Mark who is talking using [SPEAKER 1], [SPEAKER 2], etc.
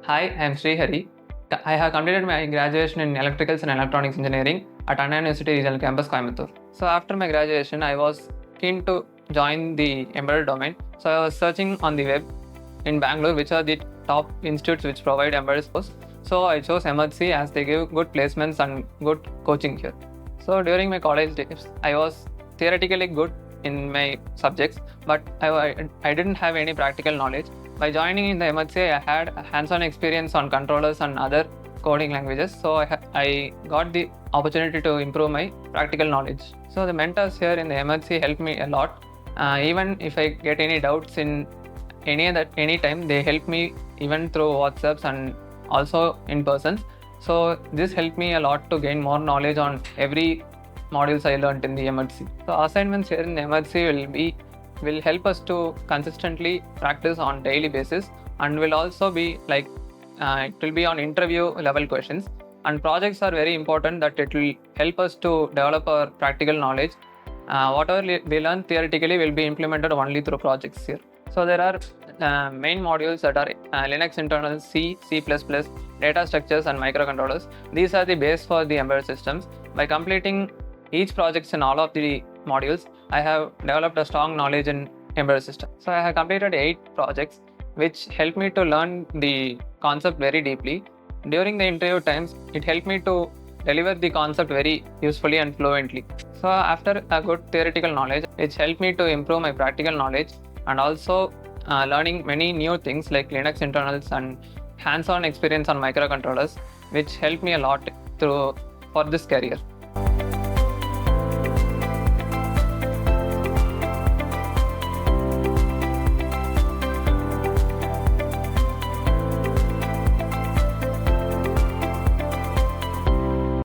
[SPEAKER 1] Hi, I am Srihari. I have completed my graduation in Electricals and Electronics Engineering at Anna University Regional Campus, Coimbatore. So after my graduation, I was keen to join the embedded domain. So I was searching on the web in Bangalore, which are the top institutes which provide embedded course. So I chose Emertxe as they give good placements and good coaching here. So during my college days, I was theoretically good in my subjects, but I didn't have any practical knowledge. By joining in the Emertxe, I had hands-on experience on controllers and other coding languages, so I got the opportunity to improve my practical knowledge. So the mentors here in the Emertxe helped me a lot. Even if I get any doubts in any time, they help me even through WhatsApps and also in person. So this helped me a lot to gain more knowledge on every modules I learned in the Emertxe. So assignments here in the Emertxe will help us to consistently practice on daily basis, and will also be like it will be on interview level questions, and projects are very important that it will help us to develop our practical knowledge. Whatever we learn theoretically will be implemented only through projects here. So there are main modules that are Linux internals, C, C++, data structures and microcontrollers. These are the base for the embedded systems. By completing each projects in all of the modules, I have developed a strong knowledge in embedded system. So I have completed 8 projects which helped me to learn the concept very deeply. During the interview times, it helped me to deliver the concept very usefully and fluently. So after a good theoretical knowledge, which helped me to improve my practical knowledge, and also learning many new things like Linux internals and hands-on experience on microcontrollers, which helped me a lot for this career.